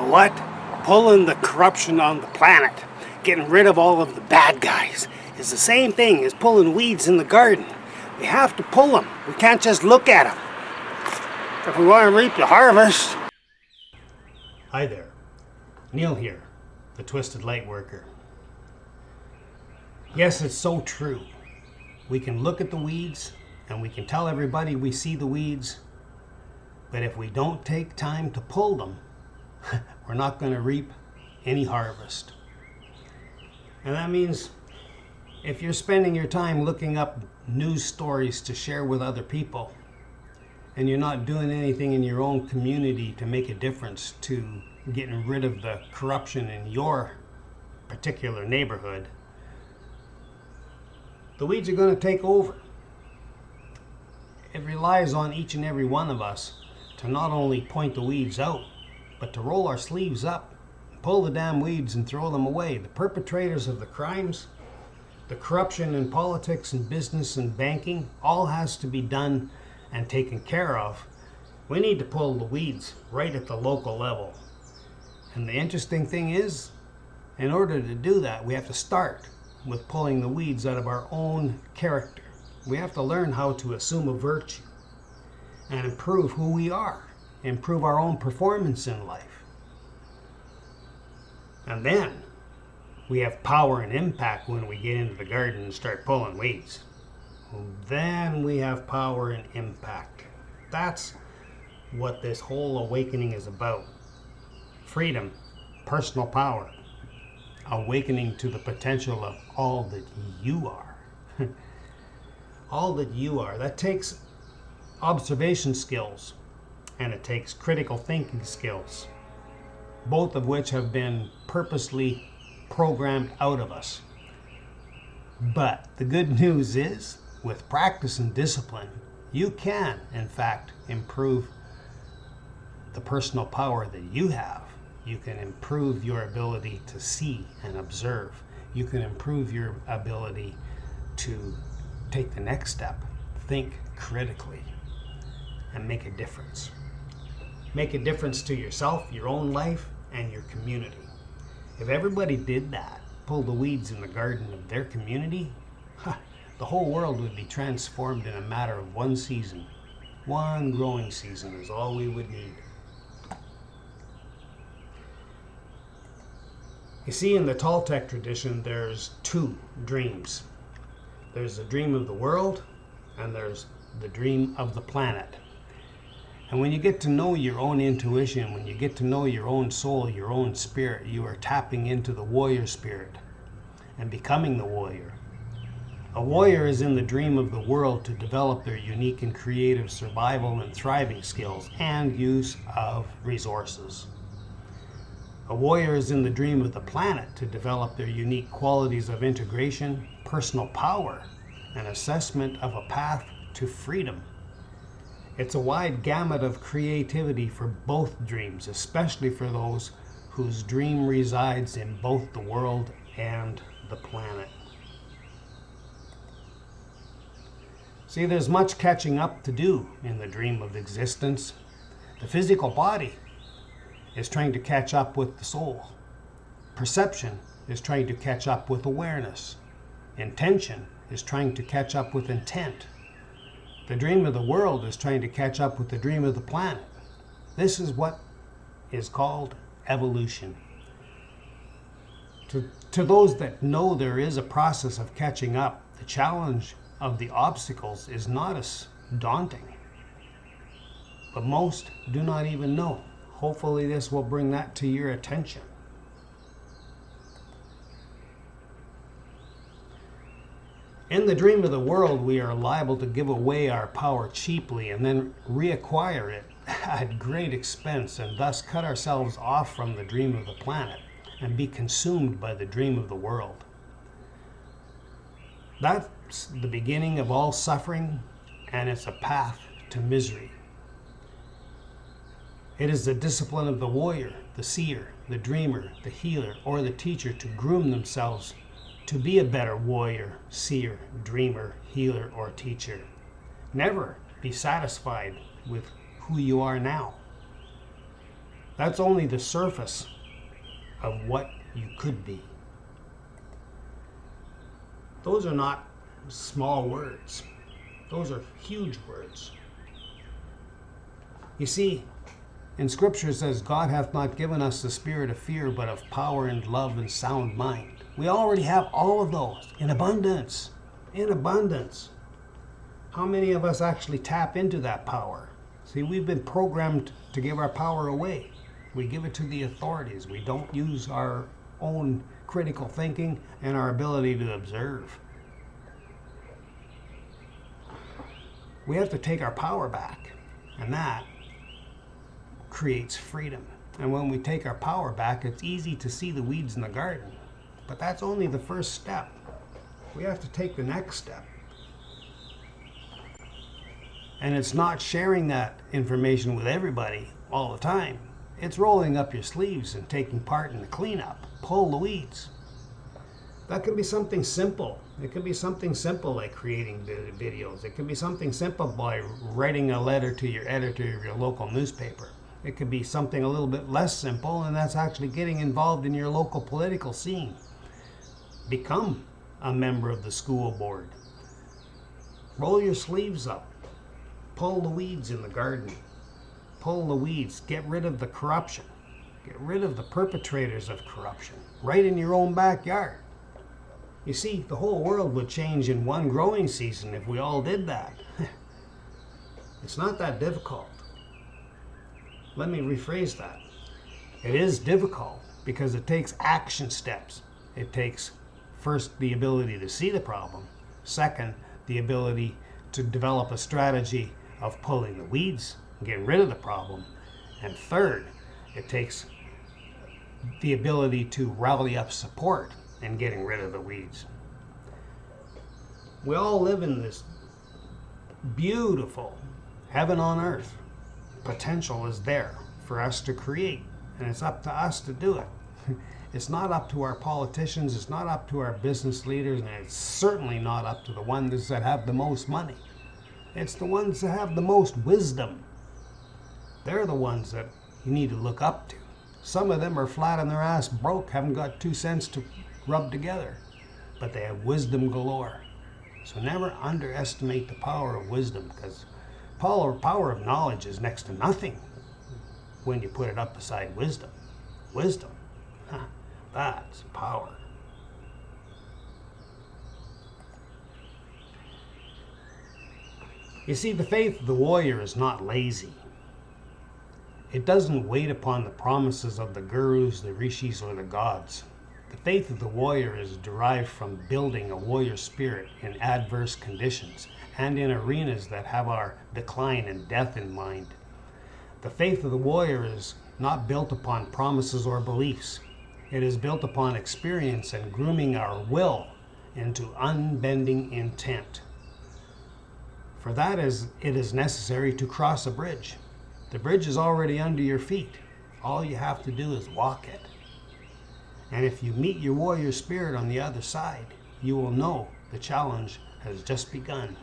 what? Pulling the corruption on the planet, getting rid of all of the bad guys, is the same thing as pulling weeds in the garden. We have to pull them. We can't just look at them if we want to reap the harvest. Hi there, Neil here, the Twisted Light Worker. Yes, it's so true. We can look at the weeds and we can tell everybody we see the weeds, but if we don't take time to pull them, we're not going to reap any harvest. And that means if you're spending your time looking up news stories to share with other people, and you're not doing anything in your own community to make a difference to getting rid of the corruption in your particular neighborhood, the weeds are going to take over. It relies on each and every one of us to not only point the weeds out, but to roll our sleeves up, pull the damn weeds and throw them away. The perpetrators of the crimes, the corruption in politics and business and banking, all has to be done and taken care of. We need to pull the weeds right at the local level. And the interesting thing is, in order to do that, we have to start with pulling the weeds out of our own character. We have to learn how to assume a virtue and improve who we are, improve our own performance in life. And then we have power and impact when we get into the garden and start pulling weeds. Then we have power and impact. That's what this whole awakening is about. Freedom, personal power, awakening to the potential of all that you are. All that you are. That takes observation skills, and it takes critical thinking skills, both of which have been purposely programmed out of us. But the good news is, with practice and discipline, you can, in fact, improve the personal power that you have. You can improve your ability to see and observe. You can improve your ability to take the next step, think critically, and make a difference. Make a difference to yourself, your own life, and your community. If everybody did that, pull the weeds in the garden of their community, the whole world would be transformed in a matter of one season. One growing season is all we would need. You see, in the Toltec tradition, there's two dreams. There's the dream of the world, and there's the dream of the planet. And when you get to know your own intuition, when you get to know your own soul, your own spirit, you are tapping into the warrior spirit and becoming the warrior. A warrior is in the dream of the world to develop their unique and creative survival and thriving skills and use of resources. A warrior is in the dream of the planet to develop their unique qualities of integration, personal power, and assessment of a path to freedom. It's a wide gamut of creativity for both dreams, especially for those whose dream resides in both the world and the planet. See, there's much catching up to do in the dream of existence. The physical body is trying to catch up with the soul. Perception is trying to catch up with awareness. Intention is trying to catch up with intent. The dream of the world is trying to catch up with the dream of the planet. This is what is called evolution. To those that know there is a process of catching up, the challenge of the obstacles is not as daunting. But most do not even know. Hopefully this will bring that to your attention. In the dream of the world, we are liable to give away our power cheaply and then reacquire it at great expense, and thus cut ourselves off from the dream of the planet and be consumed by the dream of the world. That's the beginning of all suffering, and it's a path to misery. It is the discipline of the warrior, the seer, the dreamer, the healer, or the teacher to groom themselves to be a better warrior, seer, dreamer, healer, or teacher. Never be satisfied with who you are now. That's only the surface of what you could be. Those are not small words. Those are huge words. You see, in Scripture it says, God hath not given us the spirit of fear, but of power and love and sound mind. We already have all of those in abundance. In abundance. How many of us actually tap into that power? See, we've been programmed to give our power away. We give it to the authorities. We don't use our own critical thinking and our ability to observe. We have to take our power back, and that creates freedom. And when we take our power back, it's easy to see the weeds in the garden. But that's only the first step. We have to take the next step. And it's not sharing that information with everybody all the time. It's rolling up your sleeves and taking part in the cleanup. Pull the weeds. That can be something simple. It can be something simple like creating videos. It can be something simple by writing a letter to your editor of your local newspaper. It could be something a little bit less simple, and that's actually getting involved in your local political scene. Become a member of the school board. Roll your sleeves up. Pull the weeds in the garden. Pull the weeds. Get rid of the corruption. Get rid of the perpetrators of corruption. Right in your own backyard. You see, the whole world would change in one growing season if we all did that. It's not that difficult. Let me rephrase that. It is difficult because it takes action steps. It takes, first, the ability to see the problem. Second, the ability to develop a strategy of pulling the weeds and getting rid of the problem. And third, it takes the ability to rally up support and getting rid of the weeds. We all live in this beautiful heaven on earth. Potential is there for us to create, and it's up to us to do it. It's not up to our politicians, it's not up to our business leaders, and it's certainly not up to the ones that have the most money. It's the ones that have the most wisdom. They're the ones that you need to look up to. Some of them are flat on their ass broke, haven't got 2 cents to rub together, but they have wisdom galore. So never underestimate the power of wisdom, because power of knowledge is next to nothing when you put it up beside wisdom. Wisdom, that's power. You see, the faith of the warrior is not lazy. It doesn't wait upon the promises of the gurus, the rishis, or the gods. The faith of the warrior is derived from building a warrior spirit in adverse conditions and in arenas that have our decline and death in mind. The faith of the warrior is not built upon promises or beliefs. It is built upon experience and grooming our will into unbending intent. For that it is necessary to cross a bridge. The bridge is already under your feet. All you have to do is walk it. And if you meet your warrior spirit on the other side, you will know the challenge has just begun.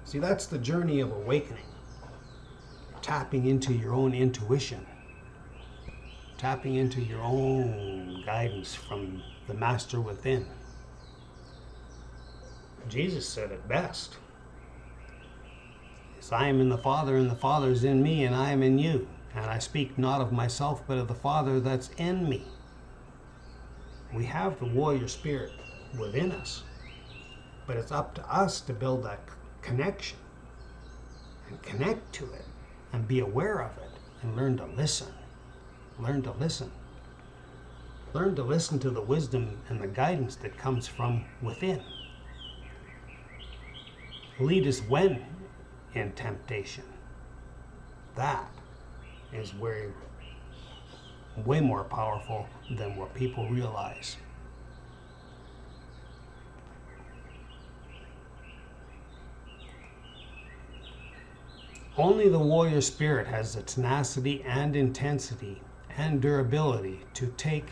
See, that's the journey of awakening. Tapping into your own intuition. Tapping into your own guidance from the master within. Jesus said it best. Yes, I am in the Father, and the Father is in me, and I am in you. And I speak not of myself, but of the Father that's in me. We have the warrior spirit within us, but it's up to us to build that connection and connect to it and be aware of it and learn to listen. Learn to listen. Learn to listen to the wisdom and the guidance that comes from within. Lead us when in temptation. That is way more powerful than what people realize. Only the warrior spirit has the tenacity and intensity and durability to take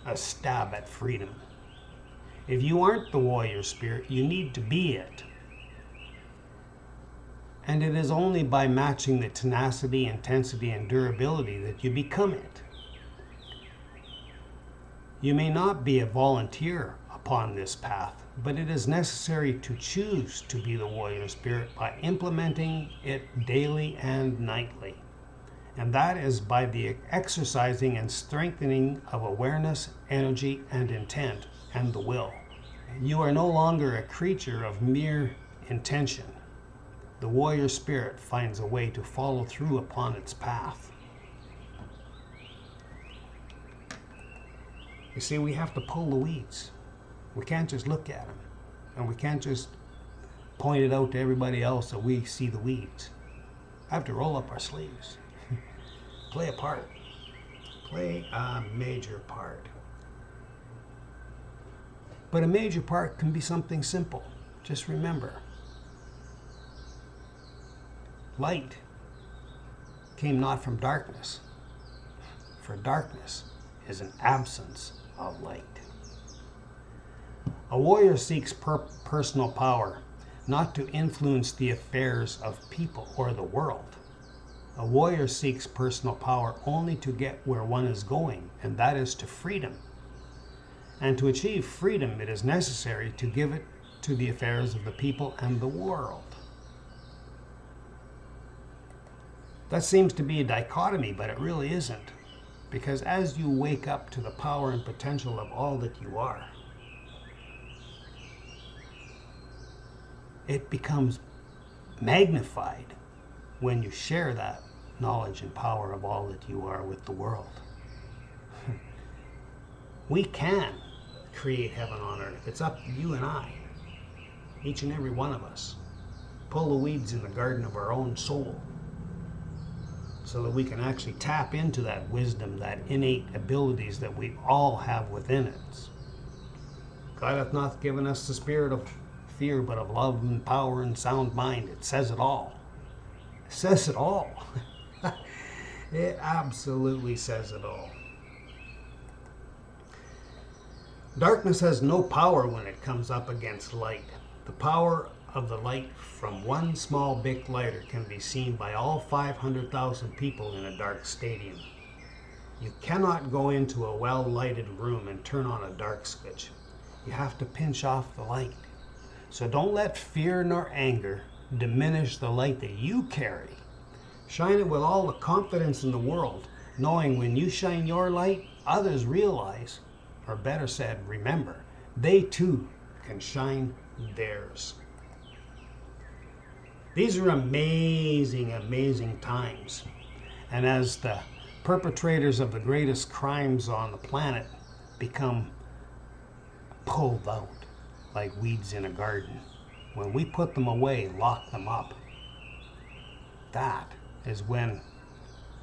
a stab at freedom. If you aren't the warrior spirit, you need to be it. And it is only by matching the tenacity, intensity, and durability that you become it. You may not be a volunteer upon this path, but it is necessary to choose to be the warrior spirit by implementing it daily and nightly. And that is by the exercising and strengthening of awareness, energy, and intent, and the will. You are no longer a creature of mere intention. The warrior spirit finds a way to follow through upon its path. You see, we have to pull the weeds. We can't just look at them. And we can't just point it out to everybody else that we see the weeds. I have to roll up our sleeves. Play a part. Play a major part. But a major part can be something simple. Just remember, light came not from darkness, for darkness is an absence of light. A warrior seeks personal power, not to influence the affairs of people or the world. A warrior seeks personal power only to get where one is going, and that is to freedom. And to achieve freedom, it is necessary to give it to the affairs of the people and the world. That seems to be a dichotomy, but it really isn't. Because as you wake up to the power and potential of all that you are, it becomes magnified when you share that knowledge and power of all that you are with the world. We can create heaven on earth. It's up to you and I, each and every one of us. Pull the weeds in the garden of our own soul so that we can actually tap into that wisdom, that innate abilities that we all have within us. God hath not given us the spirit of fear, but of love and power and sound mind. It says it all. It says it all. It absolutely says it all. Darkness has no power when it comes up against light. The power of the light from one small big lighter can be seen by all 500,000 people in a dark stadium. You cannot go into a well-lighted room and turn on a dark switch. You have to pinch off the light. So don't let fear nor anger diminish the light that you carry. Shine it with all the confidence in the world, knowing when you shine your light, others realize, or better said, remember, they too can shine theirs. These are amazing, amazing times. And as the perpetrators of the greatest crimes on the planet become pulled out like weeds in a garden, when we put them away, lock them up, that is when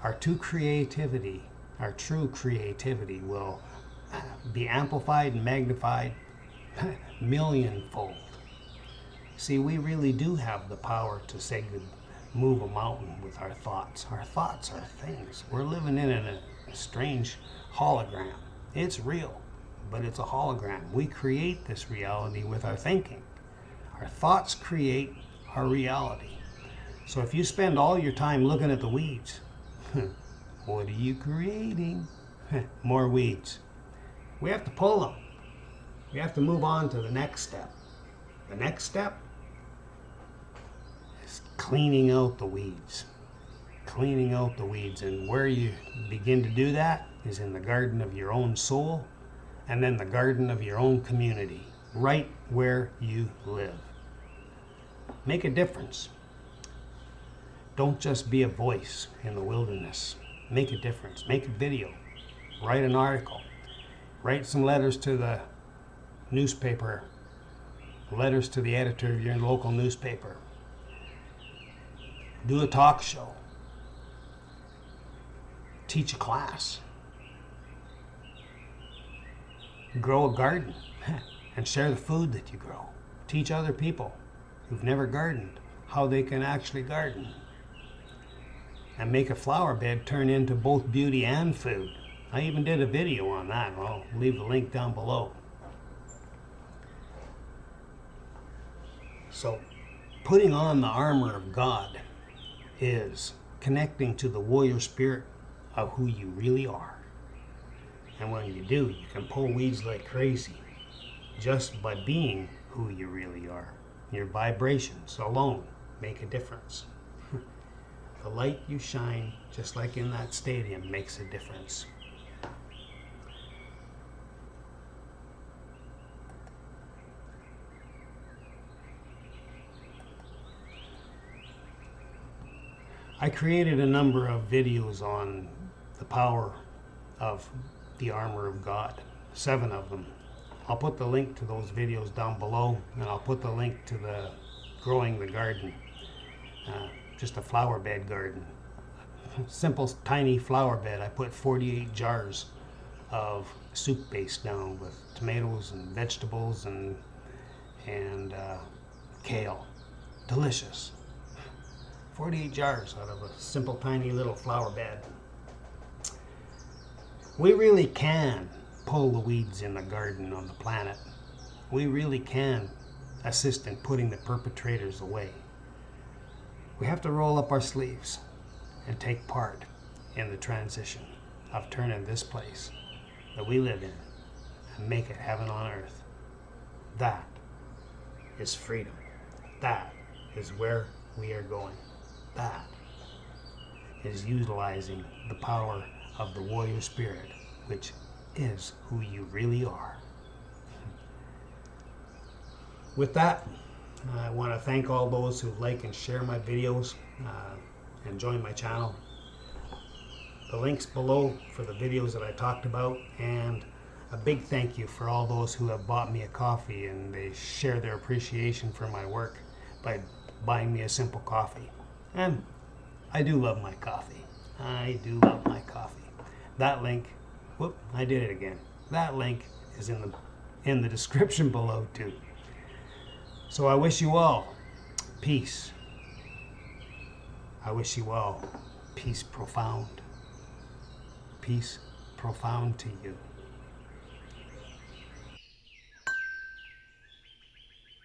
our true creativity will be amplified and magnified millionfold. See, we really do have the power to move a mountain with our thoughts. Our thoughts are things. We're living in a strange hologram. It's real, but it's a hologram. We create this reality with our thinking. Our thoughts create our reality. So if you spend all your time looking at the weeds, what are you creating? More weeds. We have to pull them. We have to move on to the next step. The next step is cleaning out the weeds. Cleaning out the weeds. And where you begin to do that is in the garden of your own soul, and then the garden of your own community, right where you live. Make a difference. Don't just be a voice in the wilderness. Make a difference. Make a video. Write an article. Write some letters to the newspaper. Letters to the editor of your local newspaper. Do a talk show. Teach a class. Grow a garden and share the food that you grow. Teach other people who've never gardened how they can actually garden. And make a flower bed turn into both beauty and food. I even did a video on that. I'll leave the link down below. So putting on the armor of God is connecting to the warrior spirit of who you really are. And when you do, you can pull weeds like crazy just by being who you really are. Your vibrations alone make a difference. The light you shine, just like in that stadium, makes a difference. I created a number of videos on the power of the armor of God, 7 of them. I'll put the link to those videos down below, and I'll put the link to the growing the garden, just a flower bed garden. Simple tiny flower bed. I put 48 jars of soup base down with tomatoes and vegetables and kale. Delicious. 48 jars out of a simple tiny little flower bed. We really can pull the weeds in the garden on the planet. We really can assist in putting the perpetrators away. We have to roll up our sleeves and take part in the transition of turning this place that we live in and make it heaven on earth. That is freedom. That is where we are going. That is utilizing the power of the warrior spirit, which is who you really are. With that, I want to thank all those who like and share my videos and join my channel. The links below for the videos that I talked about, and a big thank you for all those who have bought me a coffee and they share their appreciation for my work by buying me a simple coffee. And I do love my coffee. I do love my coffee. That link, whoop, I did it again. That link is in the description below too. So I wish you all peace. I wish you all peace profound. Peace profound to you.